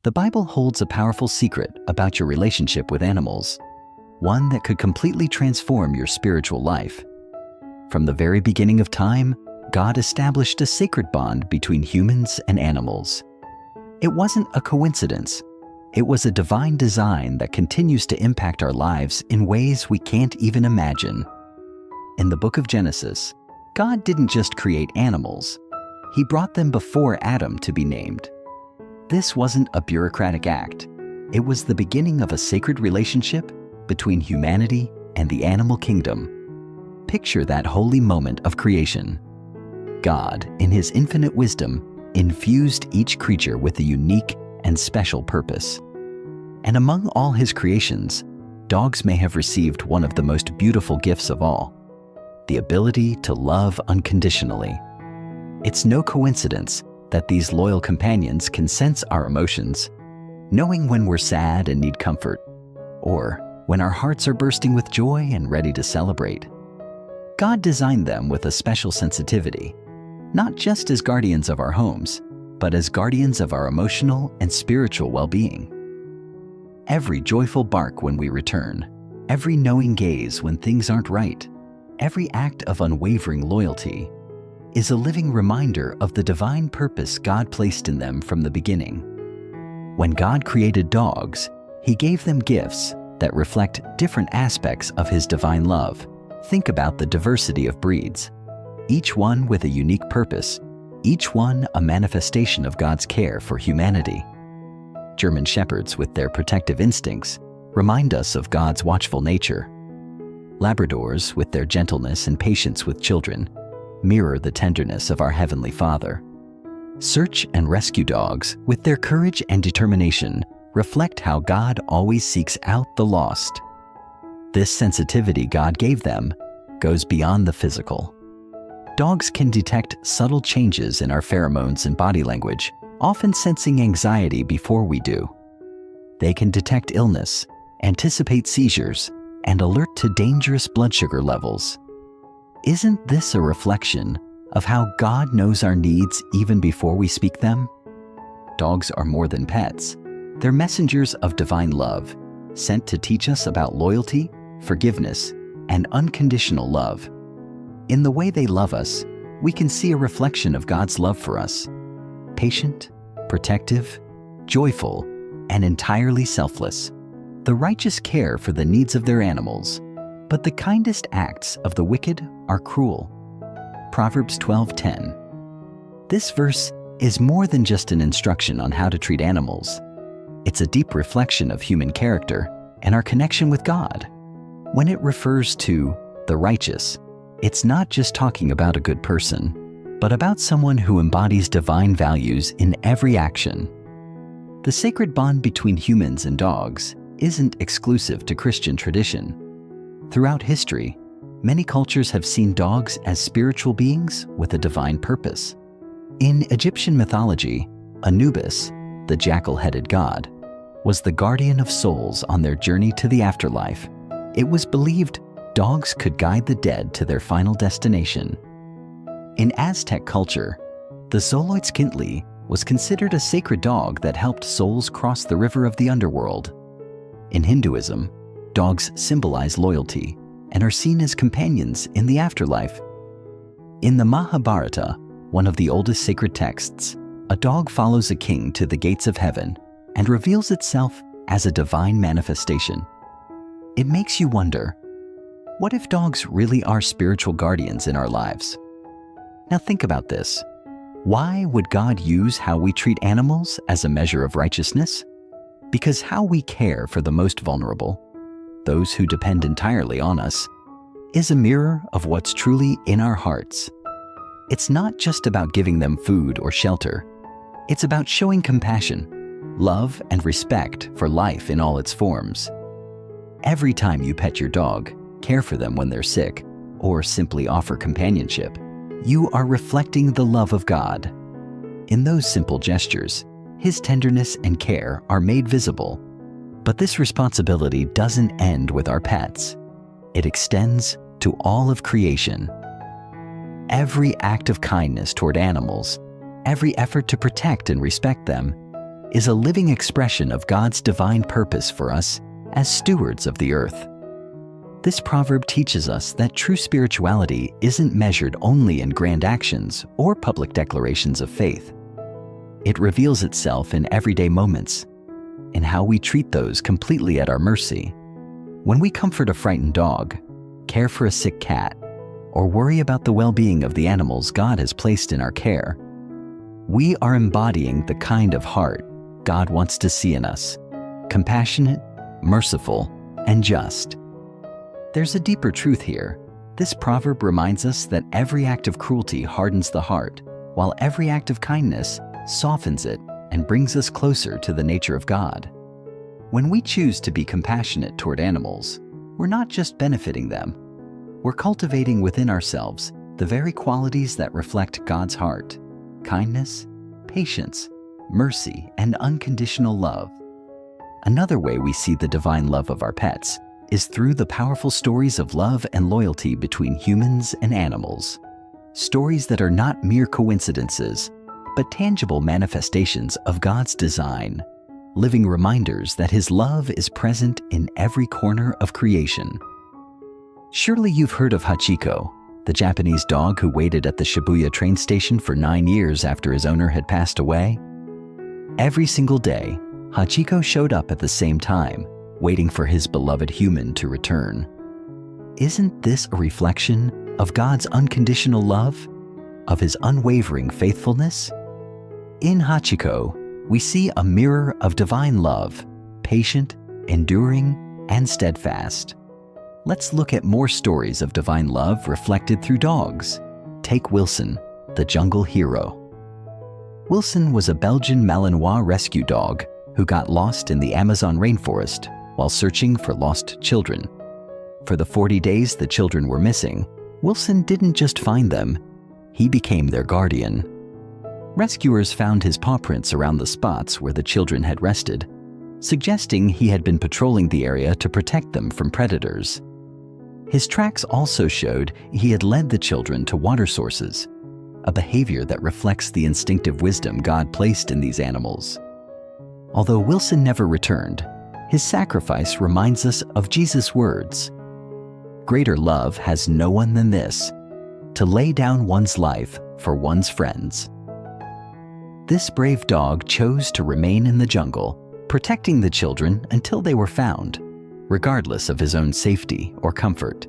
The Bible holds a powerful secret about your relationship with animals, one that could completely transform your spiritual life. From the very beginning of time, God established a sacred bond between humans and animals. It wasn't a coincidence. It was a divine design that continues to impact our lives in ways we can't even imagine. In the book of Genesis, God didn't just create animals. He brought them before Adam to be named. This wasn't a bureaucratic act. It was the beginning of a sacred relationship between humanity and the animal kingdom. Picture that holy moment of creation. God, in His infinite wisdom, infused each creature with a unique and special purpose. And among all His creations, dogs may have received one of the most beautiful gifts of all: the ability to love unconditionally. It's no coincidence that these loyal companions can sense our emotions, knowing when we're sad and need comfort, or when our hearts are bursting with joy and ready to celebrate. God designed them with a special sensitivity, not just as guardians of our homes, but as guardians of our emotional and spiritual well-being. Every joyful bark when we return, every knowing gaze when things aren't right, every act of unwavering loyalty is a living reminder of the divine purpose God placed in them from the beginning. When God created dogs, He gave them gifts that reflect different aspects of His divine love. Think about the diversity of breeds, each one with a unique purpose, each one a manifestation of God's care for humanity. German Shepherds, with their protective instincts, remind us of God's watchful nature. Labradors, with their gentleness and patience with children, mirror the tenderness of our Heavenly Father. Search and rescue dogs, with their courage and determination, reflect how God always seeks out the lost. This sensitivity God gave them goes beyond the physical. Dogs can detect subtle changes in our pheromones and body language, often sensing anxiety before we do. They can detect illness, anticipate seizures, and alert to dangerous blood sugar levels. Isn't this a reflection of how God knows our needs even before we speak them? Dogs are more than pets. They're messengers of divine love, sent to teach us about loyalty, forgiveness, and unconditional love. In the way they love us, we can see a reflection of God's love for us: patient, protective, joyful, and entirely selfless. The righteous care for the needs of their animals, but the kindest acts of the wicked are cruel. Proverbs 12:10. This verse is more than just an instruction on how to treat animals. It's a deep reflection of human character and our connection with God. When it refers to the righteous, it's not just talking about a good person, but about someone who embodies divine values in every action. The sacred bond between humans and dogs isn't exclusive to Christian tradition. Throughout history, many cultures have seen dogs as spiritual beings with a divine purpose. In Egyptian mythology, Anubis, the jackal-headed god, was the guardian of souls on their journey to the afterlife. It was believed dogs could guide the dead to their final destination. In Aztec culture, the Xoloitzcuintli was considered a sacred dog that helped souls cross the river of the underworld. In Hinduism, dogs symbolize loyalty and are seen as companions in the afterlife. In the Mahabharata, one of the oldest sacred texts, a dog follows a king to the gates of heaven and reveals itself as a divine manifestation. It makes you wonder, what if dogs really are spiritual guardians in our lives? Now think about this. Why would God use how we treat animals as a measure of righteousness? Because how we care for the most vulnerable, those who depend entirely on us, is a mirror of what's truly in our hearts. It's not just about giving them food or shelter. It's about showing compassion, love, and respect for life in all its forms. Every time you pet your dog, care for them when they're sick, or simply offer companionship, you are reflecting the love of God. In those simple gestures, His tenderness and care are made visible. But this responsibility doesn't end with our pets. It extends to all of creation. Every act of kindness toward animals, every effort to protect and respect them, is a living expression of God's divine purpose for us as stewards of the earth. This proverb teaches us that true spirituality isn't measured only in grand actions or public declarations of faith. It reveals itself in everyday moments, in how we treat those completely at our mercy. When we comfort a frightened dog, care for a sick cat, or worry about the well-being of the animals God has placed in our care, we are embodying the kind of heart God wants to see in us: compassionate, merciful, and just. There's a deeper truth here. This proverb reminds us that every act of cruelty hardens the heart, while every act of kindness softens it and brings us closer to the nature of God. When we choose to be compassionate toward animals, we're not just benefiting them. We're cultivating within ourselves the very qualities that reflect God's heart: kindness, patience, mercy, and unconditional love. Another way we see the divine love of our pets is through the powerful stories of love and loyalty between humans and animals. Stories that are not mere coincidences, but tangible manifestations of God's design, living reminders that His love is present in every corner of creation. Surely you've heard of Hachiko, the Japanese dog who waited at the Shibuya train station for 9 years after his owner had passed away. Every single day, Hachiko showed up at the same time, waiting for his beloved human to return. Isn't this a reflection of God's unconditional love, of His unwavering faithfulness? In Hachiko, we see a mirror of divine love, patient, enduring, and steadfast. Let's look at more stories of divine love reflected through dogs. Take Wilson, the jungle hero. Wilson was a Belgian Malinois rescue dog who got lost in the Amazon rainforest while searching for lost children. For the 40 days the children were missing, Wilson didn't just find them, he became their guardian. Rescuers found his paw prints around the spots where the children had rested, suggesting he had been patrolling the area to protect them from predators. His tracks also showed he had led the children to water sources, a behavior that reflects the instinctive wisdom God placed in these animals. Although Wilson never returned, his sacrifice reminds us of Jesus' words, "Greater love has no one than this, to lay down one's life for one's friends." This brave dog chose to remain in the jungle, protecting the children until they were found, regardless of his own safety or comfort.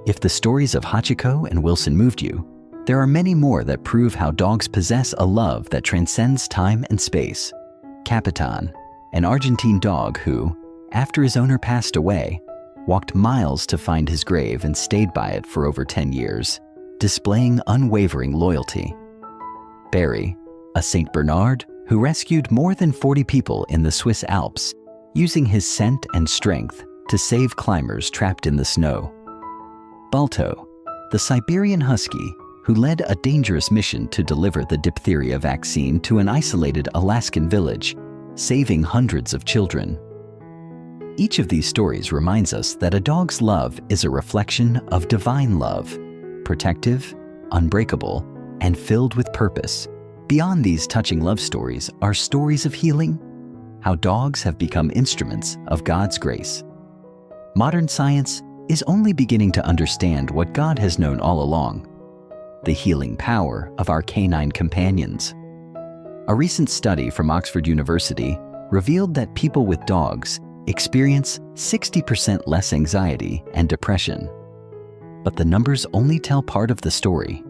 If the stories of Hachiko and Wilson moved you, there are many more that prove how dogs possess a love that transcends time and space. Capitan, an Argentine dog who, after his owner passed away, walked miles to find his grave and stayed by it for over 10 years, displaying unwavering loyalty. Barry, a Saint Bernard who rescued more than 40 people in the Swiss Alps, using his scent and strength to save climbers trapped in the snow. Balto, the Siberian husky who led a dangerous mission to deliver the diphtheria vaccine to an isolated Alaskan village, saving hundreds of children. Each of these stories reminds us that a dog's love is a reflection of divine love, protective, unbreakable, and filled with purpose. Beyond these touching love stories are stories of healing, how dogs have become instruments of God's grace. Modern science is only beginning to understand what God has known all along: the healing power of our canine companions. A recent study from Oxford University revealed that people with dogs experience 60% less anxiety and depression. But the numbers only tell part of the story.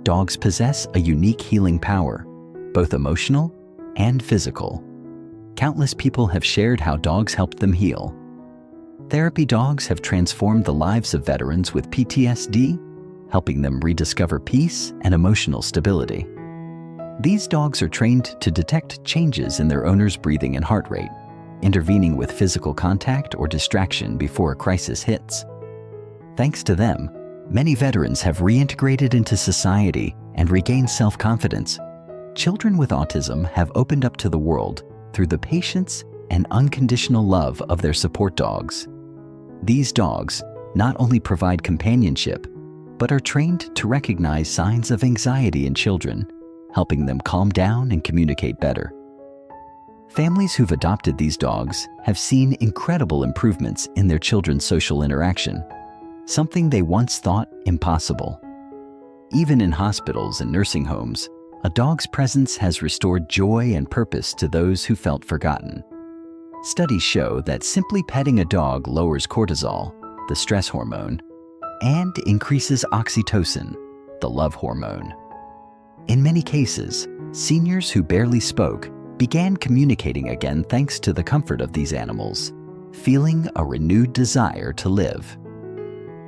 Dogs possess a unique healing power, both emotional and physical. Countless people have shared how dogs helped them heal. Therapy dogs have transformed the lives of veterans with PTSD, helping them rediscover peace and emotional stability. These dogs are trained to detect changes in their owner's breathing and heart rate, intervening with physical contact or distraction before a crisis hits. Thanks to them, many veterans have reintegrated into society and regained self-confidence. Children with autism have opened up to the world through the patience and unconditional love of their support dogs. These dogs not only provide companionship, but are trained to recognize signs of anxiety in children, helping them calm down and communicate better. Families who've adopted these dogs have seen incredible improvements in their children's social interaction, something they once thought impossible. Even in hospitals and nursing homes, a dog's presence has restored joy and purpose to those who felt forgotten. Studies show that simply petting a dog lowers cortisol, the stress hormone, and increases oxytocin, the love hormone. In many cases, seniors who barely spoke began communicating again thanks to the comfort of these animals, feeling a renewed desire to live.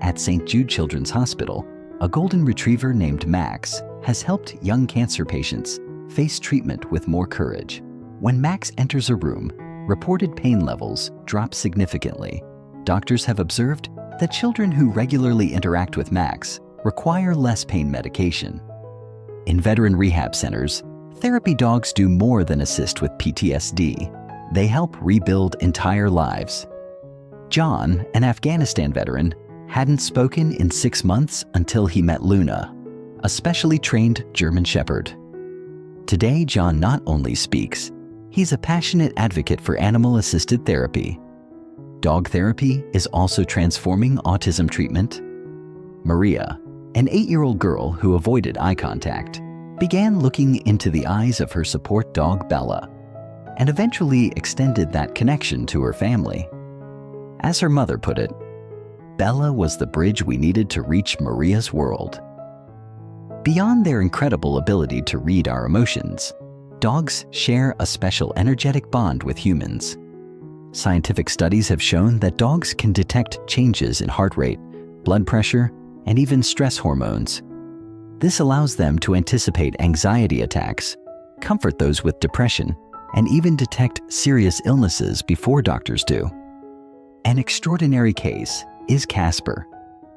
At St. Jude Children's Hospital, a golden retriever named Max has helped young cancer patients face treatment with more courage. When Max enters a room, reported pain levels drop significantly. Doctors have observed that children who regularly interact with Max require less pain medication. In veteran rehab centers, therapy dogs do more than assist with PTSD. They help rebuild entire lives. John, an Afghanistan veteran, hadn't spoken in 6 months until he met Luna, a specially trained German Shepherd. Today, John not only speaks, he's a passionate advocate for animal-assisted therapy. Dog therapy is also transforming autism treatment. Maria, an 8-year-old girl who avoided eye contact, began looking into the eyes of her support dog Bella, and eventually extended that connection to her family. As her mother put it, Bella was the bridge we needed to reach Maria's world. Beyond their incredible ability to read our emotions, dogs share a special energetic bond with humans. Scientific studies have shown that dogs can detect changes in heart rate, blood pressure, and even stress hormones. This allows them to anticipate anxiety attacks, comfort those with depression, and even detect serious illnesses before doctors do. An extraordinary case is Casper,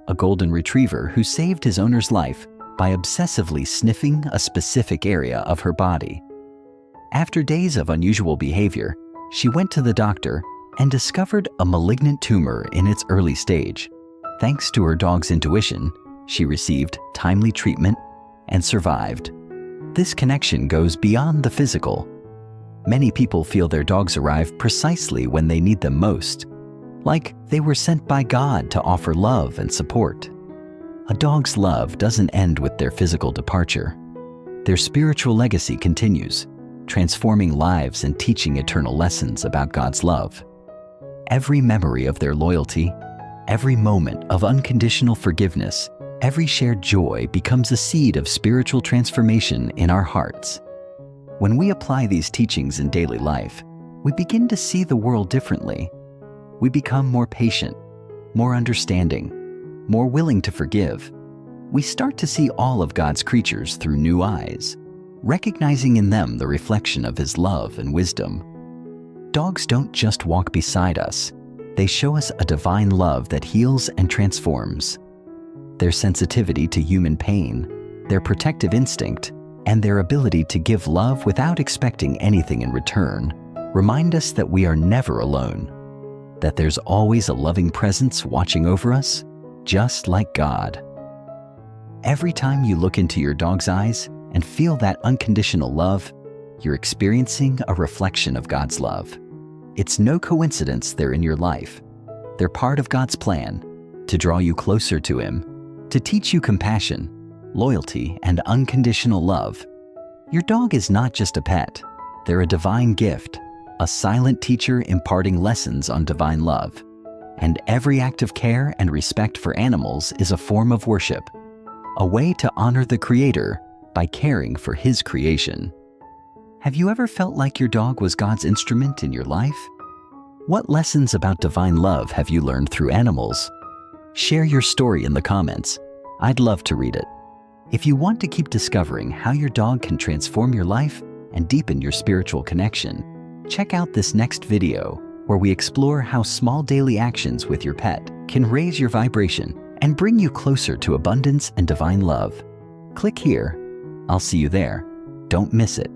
a golden retriever who saved his owner's life by obsessively sniffing a specific area of her body. After days of unusual behavior, she went to the doctor and discovered a malignant tumor in its early stage. Thanks to her dog's intuition, she received timely treatment and survived. This connection goes beyond the physical. Many people feel their dogs arrive precisely when they need them most, like they were sent by God to offer love and support. A dog's love doesn't end with their physical departure. Their spiritual legacy continues, transforming lives and teaching eternal lessons about God's love. Every memory of their loyalty, every moment of unconditional forgiveness, every shared joy becomes a seed of spiritual transformation in our hearts. When we apply these teachings in daily life, we begin to see the world differently. We become more patient, more understanding, more willing to forgive. We start to see all of God's creatures through new eyes, recognizing in them the reflection of His love and wisdom. Dogs don't just walk beside us. They show us a divine love that heals and transforms. Their sensitivity to human pain, their protective instinct, and their ability to give love without expecting anything in return remind us that we are never alone, that there's always a loving presence watching over us, just like God. Every time you look into your dog's eyes and feel that unconditional love, you're experiencing a reflection of God's love. It's no coincidence they're in your life. They're part of God's plan to draw you closer to Him, to teach you compassion, loyalty, and unconditional love. Your dog is not just a pet. They're a divine gift, a silent teacher imparting lessons on divine love. And every act of care and respect for animals is a form of worship, a way to honor the Creator by caring for His creation. Have you ever felt like your dog was God's instrument in your life? What lessons about divine love have you learned through animals? Share your story in the comments. I'd love to read it. If you want to keep discovering how your dog can transform your life and deepen your spiritual connection, check out this next video where we explore how small daily actions with your pet can raise your vibration and bring you closer to abundance and divine love. Click here. I'll see you there. Don't miss it.